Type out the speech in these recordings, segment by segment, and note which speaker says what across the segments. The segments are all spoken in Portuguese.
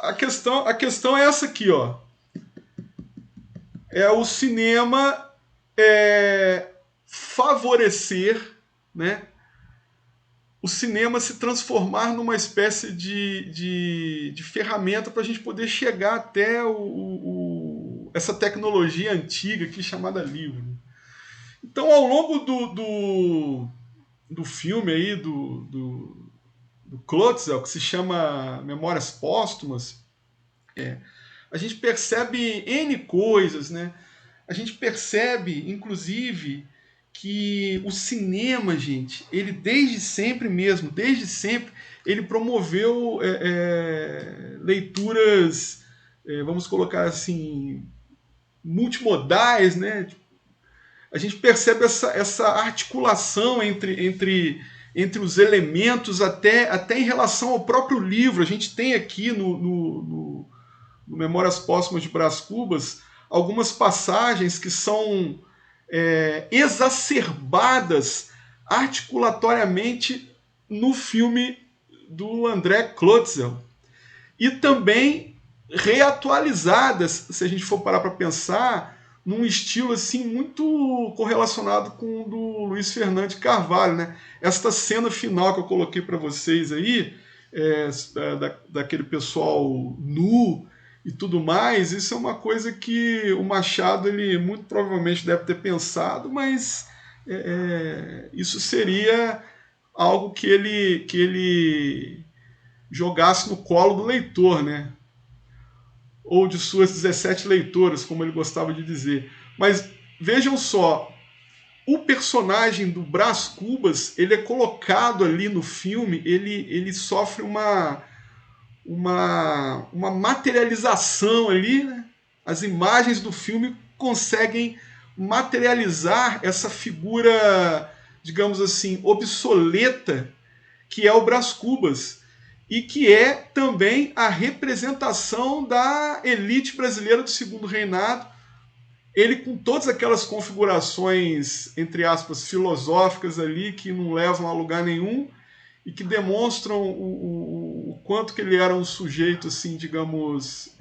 Speaker 1: a questão é essa aqui, ó. É o cinema favorecer, né, o cinema se transformar numa espécie de ferramenta para a gente poder chegar até essa tecnologia antiga aqui chamada livro. Então, ao longo do filme aí, do Klotzel, que se chama Memórias Póstumas, a gente percebe N coisas, né? A gente percebe, inclusive, que o cinema, gente, ele desde sempre mesmo, desde sempre, ele promoveu leituras, vamos colocar assim, multimodais, né? A gente percebe essa articulação entre os elementos, até em relação ao próprio livro. A gente tem aqui no Memórias Póstumas de Brás Cubas algumas passagens que são exacerbadas articulatoriamente no filme do André Klotzel. E também reatualizadas, se a gente for parar para pensar, num estilo assim muito correlacionado com o do Luiz Fernando de Carvalho, né? Esta cena final que eu coloquei para vocês aí, daquele pessoal nu e tudo mais, isso é uma coisa que o Machado ele muito provavelmente deve ter pensado, mas isso seria algo que ele jogasse no colo do leitor, né? Ou de suas 17 leitoras, como ele gostava de dizer. Mas vejam só, o personagem do Brás Cubas, ele é colocado ali no filme, ele sofre uma materialização ali, né? As imagens do filme conseguem materializar essa figura, digamos assim, obsoleta, que é o Brás Cubas, e que é também a representação da elite brasileira do Segundo Reinado. Ele com todas aquelas configurações, entre aspas, filosóficas ali, que não levam a lugar nenhum, e que demonstram o quanto que ele era um sujeito, assim, digamos,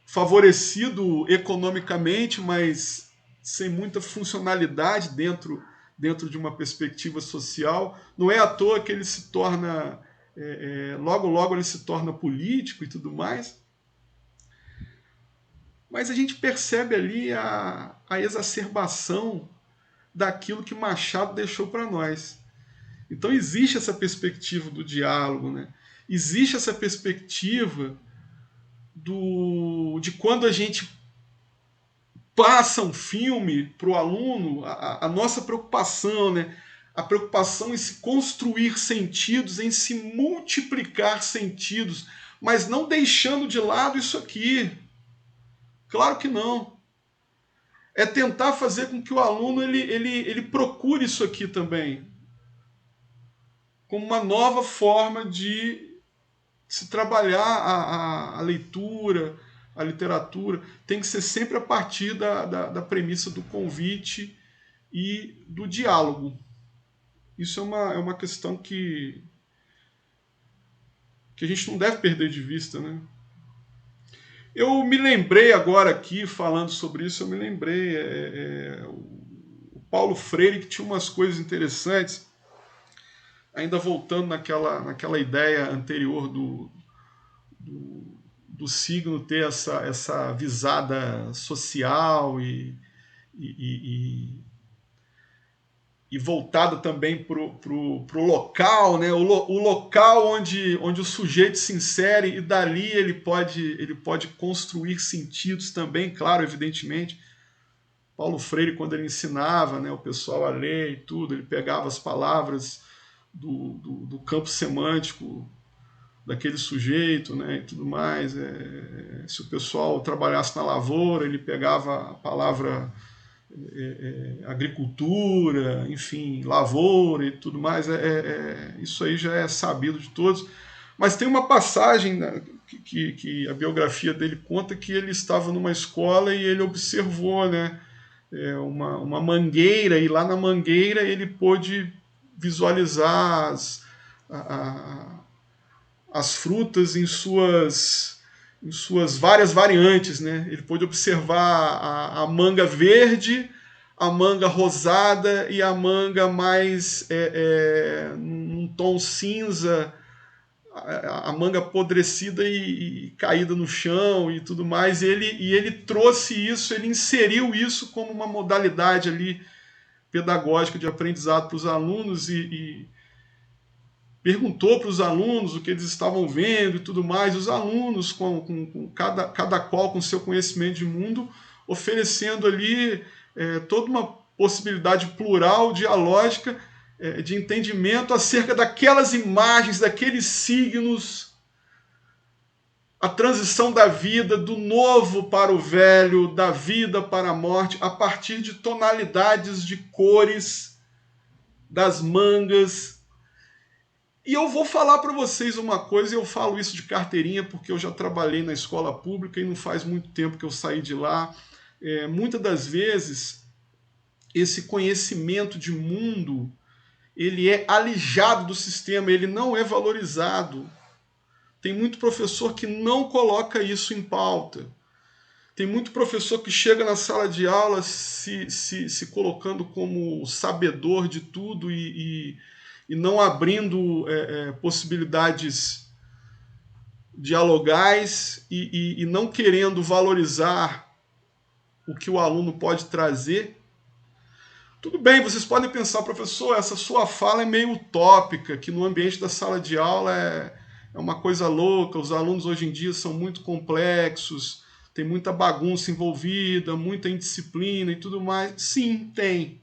Speaker 1: favorecido economicamente, mas sem muita funcionalidade dentro de uma perspectiva social. Não é à toa que ele se torna, logo logo ele se torna político e tudo mais. Mas a gente percebe ali a exacerbação daquilo que Machado deixou para nós. Então existe essa perspectiva do diálogo, né? Existe essa perspectiva de quando a gente passa um filme para o aluno, a nossa preocupação, né? A preocupação em se construir sentidos, em se multiplicar sentidos, mas não deixando de lado isso aqui. Claro que não. É tentar fazer com que o aluno ele procure isso aqui também, como uma nova forma de se trabalhar a leitura, a literatura. Tem que ser sempre a partir da premissa do convite e do diálogo. Isso é uma questão que a gente não deve perder de vista, né? Eu me lembrei agora aqui, falando sobre isso, eu me lembrei o Paulo Freire, que tinha umas coisas interessantes, ainda voltando naquela ideia anterior do signo ter essa visada social e voltada também para o local, né? O local onde o sujeito se insere, e dali ele pode construir sentidos também, claro, evidentemente. Paulo Freire, quando ele ensinava, né, o pessoal a ler e tudo, ele pegava as palavras do campo semântico daquele sujeito, né, e tudo mais. Se o pessoal trabalhasse na lavoura, ele pegava a palavra agricultura, enfim, lavoura e tudo mais. Isso aí já é sabido de todos. Mas tem uma passagem, né, que a biografia dele conta, que ele estava numa escola e ele observou, né, uma mangueira, e lá na mangueira ele pôde visualizar as frutas em suas várias variantes, né? Ele pôde observar a manga verde, a manga rosada e a manga mais num tom cinza, a manga apodrecida e caída no chão e tudo mais. E ele trouxe isso, ele inseriu isso como uma modalidade ali pedagógica de aprendizado para os alunos e perguntou para os alunos o que eles estavam vendo e tudo mais. Os alunos, com cada qual com seu conhecimento de mundo, oferecendo ali toda uma possibilidade plural, dialógica, de entendimento acerca daquelas imagens, daqueles signos, a transição da vida, do novo para o velho, da vida para a morte, a partir de tonalidades de cores, das mangas. E eu vou falar para vocês uma coisa, e eu falo isso de carteirinha, porque eu já trabalhei na escola pública e não faz muito tempo que eu saí de lá. Muitas das vezes, esse conhecimento de mundo, ele é alijado do sistema, ele não é valorizado. Tem muito professor que não coloca isso em pauta. Tem muito professor que chega na sala de aula se colocando como sabedor de tudo e não abrindo possibilidades dialogais e não querendo valorizar o que o aluno pode trazer. Tudo bem, vocês podem pensar, professor, essa sua fala é meio utópica, que no ambiente da sala de aula é uma coisa louca, os alunos hoje em dia são muito complexos, tem muita bagunça envolvida, muita indisciplina e tudo mais. Sim, tem.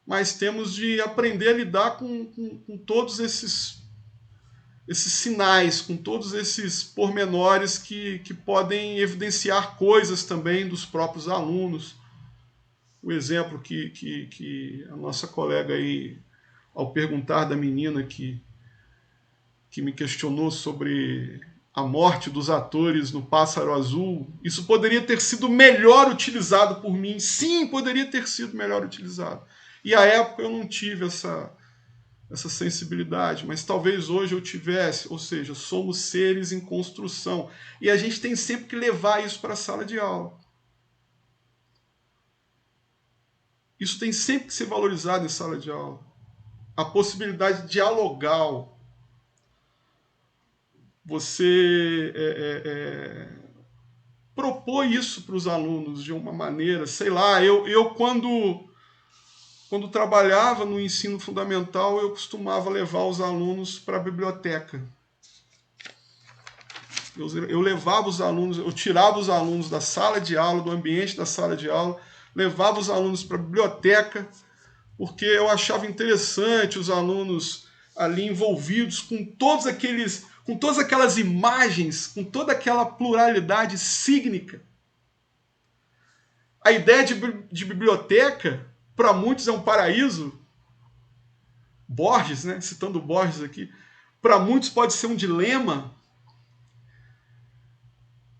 Speaker 1: Mas temos de aprender a lidar com todos esses sinais, com todos esses pormenores que podem evidenciar coisas também dos próprios alunos. O exemplo que a nossa colega aí, ao perguntar da menina que me questionou sobre a morte dos atores no Pássaro Azul, isso poderia ter sido melhor utilizado por mim. Sim, poderia ter sido melhor utilizado. E à época eu não tive essa sensibilidade, mas talvez hoje eu tivesse. Ou seja, somos seres em construção. E a gente tem sempre que levar isso para a sala de aula. Isso tem sempre que ser valorizado em sala de aula. A possibilidade dialogal. Você propor isso para os alunos de uma maneira, sei lá, eu quando trabalhava no ensino fundamental, eu costumava levar os alunos para a biblioteca. Eu levava os alunos, eu tirava os alunos da sala de aula, do ambiente da sala de aula, levava os alunos para a biblioteca, porque eu achava interessante os alunos ali envolvidos com todas aquelas imagens, com toda aquela pluralidade sígnica. A ideia de biblioteca, para muitos, é um paraíso. Borges, né? Citando Borges aqui, para muitos pode ser um dilema,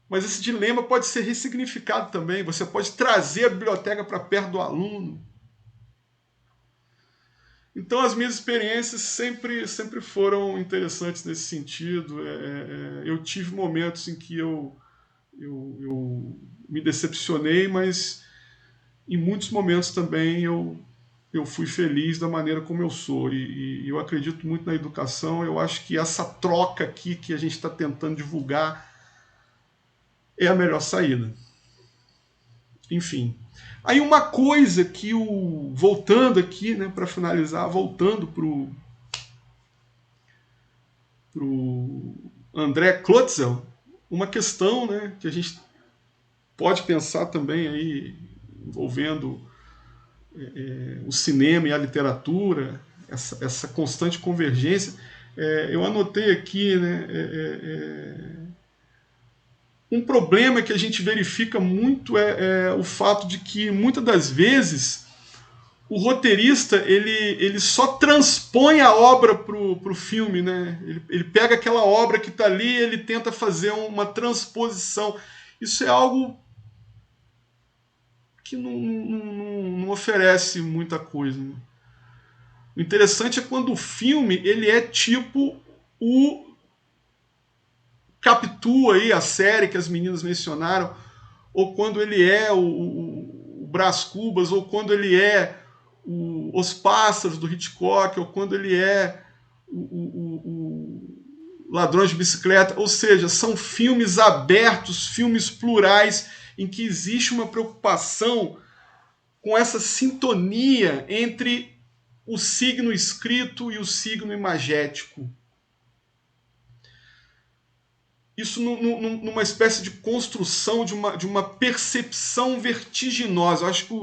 Speaker 1: mas esse dilema pode ser ressignificado também. Você pode trazer a biblioteca para perto do aluno. Então, as minhas experiências sempre foram interessantes nesse sentido. Eu tive momentos em que eu me decepcionei, mas em muitos momentos também eu fui feliz da maneira como eu sou. E eu acredito muito na educação. Eu acho que essa troca aqui que a gente está tentando divulgar é a melhor saída. Enfim. Aí uma coisa que voltando aqui, né, para finalizar, voltando pro André Klotzel, uma questão, né, que a gente pode pensar também aí envolvendo o cinema e a literatura, essa constante convergência. Eu anotei aqui, né, um problema que a gente verifica muito é o fato de que muitas das vezes o roteirista ele só transpõe a obra pro filme, né? Ele pega aquela obra que está ali, ele tenta fazer uma transposição. Isso é algo que não oferece muita coisa, né? O interessante é quando o filme ele é tipo o Capitu aí, a série que as meninas mencionaram, ou quando ele é o Brás Cubas, ou quando ele é Os Pássaros do Hitchcock, ou quando ele é o Ladrões de Bicicleta. Ou seja, são filmes abertos, filmes plurais, em que existe uma preocupação com essa sintonia entre o signo escrito e o signo imagético. Isso numa espécie de construção de uma percepção vertiginosa. Eu acho que,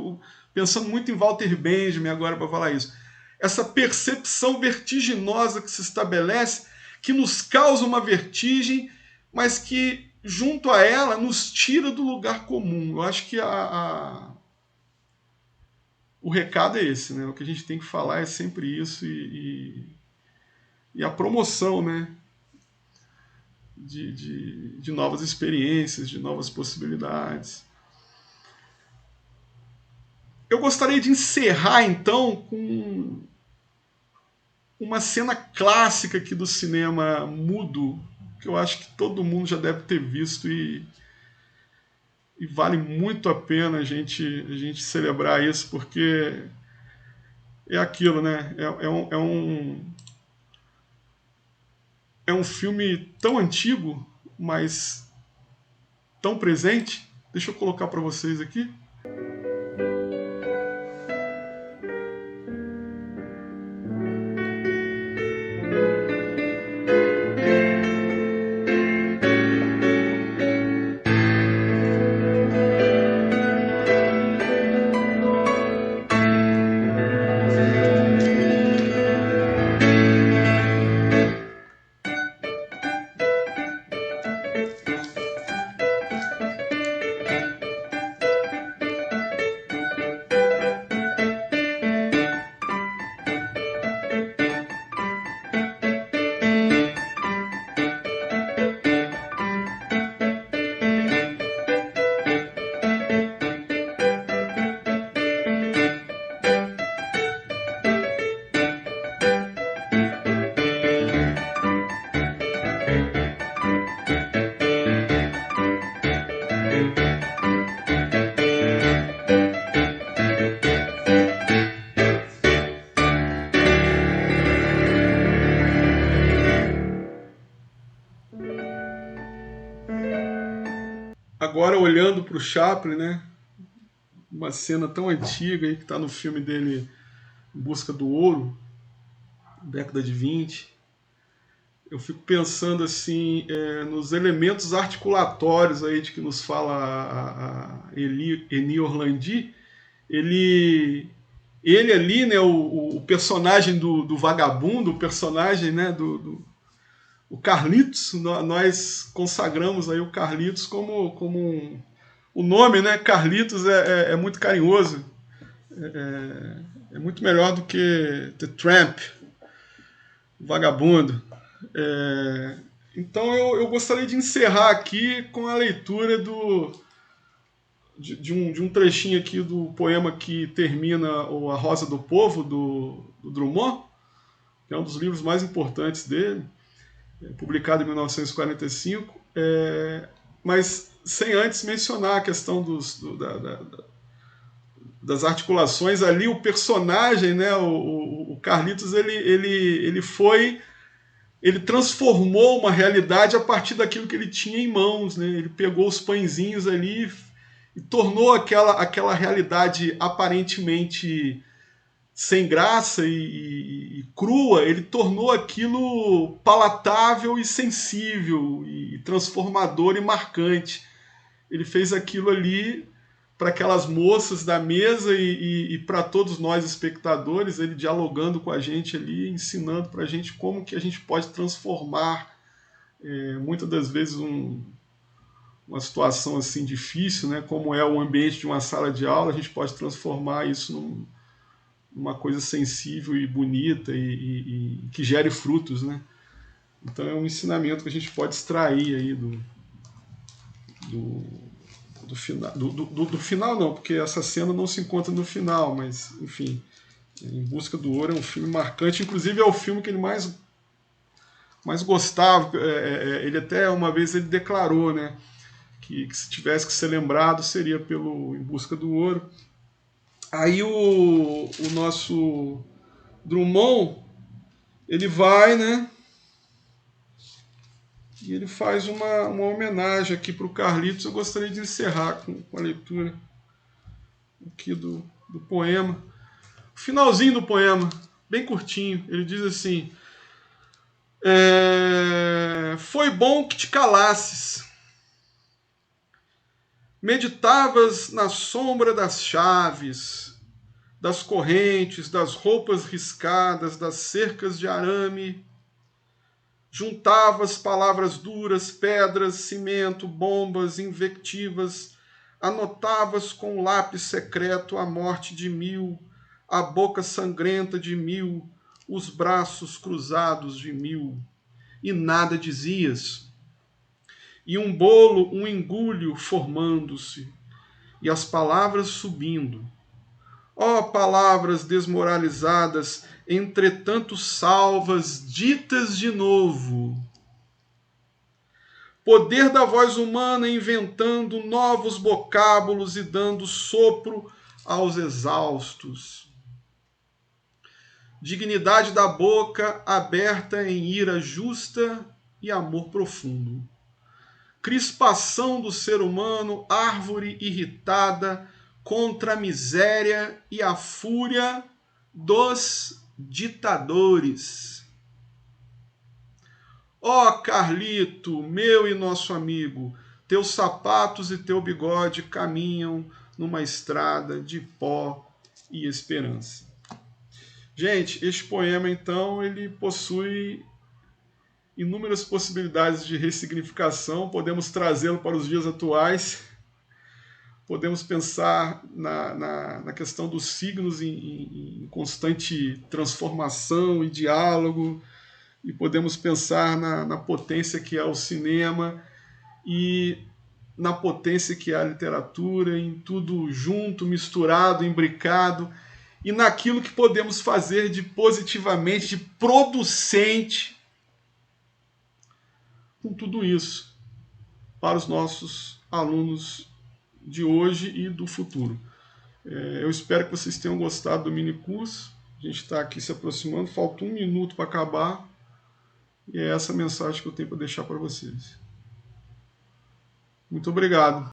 Speaker 1: pensando muito em Walter Benjamin agora para falar isso, essa percepção vertiginosa que se estabelece, que nos causa uma vertigem, mas que, junto a ela, nos tira do lugar comum. Eu acho que o recado é esse, né? O que a gente tem que falar é sempre isso, e a promoção, né? De novas experiências, de novas possibilidades. Eu gostaria de encerrar, então, com uma cena clássica aqui do cinema mudo, que eu acho que todo mundo já deve ter visto, e vale muito a pena a gente celebrar isso, porque é aquilo, né? É um filme tão antigo, mas tão presente. Deixa eu colocar para vocês aqui. Agora, olhando para o Chaplin, né? Uma cena tão antiga aí, que está no filme dele Em Busca do Ouro, década de 20. Eu fico pensando assim, nos elementos articulatórios aí de que nos fala a Eni Orlandi. Ele ali, né, o personagem do vagabundo, o personagem, né, o Carlitos, nós consagramos aí o Carlitos como o nome, né, Carlitos é muito carinhoso, é muito melhor do que The Tramp, o vagabundo. Então eu gostaria de encerrar aqui com a leitura de um trechinho aqui do poema que termina A Rosa do Povo, do Drummond, que é um dos livros mais importantes dele, publicado em 1945, mas sem antes mencionar a questão das articulações. Ali o personagem, né, o Carlitos, ele transformou uma realidade a partir daquilo que ele tinha em mãos, né? Ele pegou os pãezinhos ali e tornou aquela realidade aparentemente sem graça e crua, ele tornou aquilo palatável e sensível, e transformador e marcante. Ele fez aquilo ali para aquelas moças da mesa e para todos nós espectadores, ele dialogando com a gente ali, ensinando para a gente como que a gente pode transformar muitas das vezes uma situação assim difícil, né, como é o ambiente de uma sala de aula, a gente pode transformar isso numa coisa sensível e bonita e que gere frutos, né? Então é um ensinamento que a gente pode extrair aí do final. Do final não, porque essa cena não se encontra no final, mas enfim, Em Busca do Ouro é um filme marcante, inclusive é o filme que ele mais mas gostava. Ele até uma vez ele declarou, né, que se tivesse que ser lembrado seria pelo Em Busca do Ouro. Aí o nosso Drummond, ele vai, né, e ele faz uma homenagem aqui para o Carlitos. Eu gostaria de encerrar com a leitura aqui do poema. O finalzinho do poema, bem curtinho, ele diz assim: foi bom que te calasses. Meditavas na sombra das chaves, das correntes, das roupas riscadas, das cercas de arame. Juntavas palavras duras, pedras, cimento, bombas, invectivas. Anotavas com lápis secreto a morte de 1000, a boca sangrenta de 1000, os braços cruzados de 1000. E nada dizias. E um bolo, um engulho formando-se, e as palavras subindo. Ó palavras desmoralizadas, entretanto salvas, ditas de novo. Poder da voz humana inventando novos vocábulos e dando sopro aos exaustos. Dignidade da boca aberta em ira justa e amor profundo. Crispação do ser humano, árvore irritada contra a miséria e a fúria dos ditadores. Ó Carlito, meu e nosso amigo, teus sapatos e teu bigode caminham numa estrada de pó e esperança. Gente, este poema, então, ele possui inúmeras possibilidades de ressignificação. Podemos trazê-lo para os dias atuais. Podemos pensar na questão dos signos em constante transformação e diálogo. E podemos pensar na potência que é o cinema e na potência que é a literatura, em tudo junto, misturado, imbricado, e naquilo que podemos fazer de positivamente, de producente com tudo isso para os nossos alunos de hoje e do futuro. Eu espero que vocês tenham gostado do mini curso. A gente está aqui se aproximando, falta 1 minuto para acabar. E é essa a mensagem que eu tenho para deixar para vocês. Muito obrigado.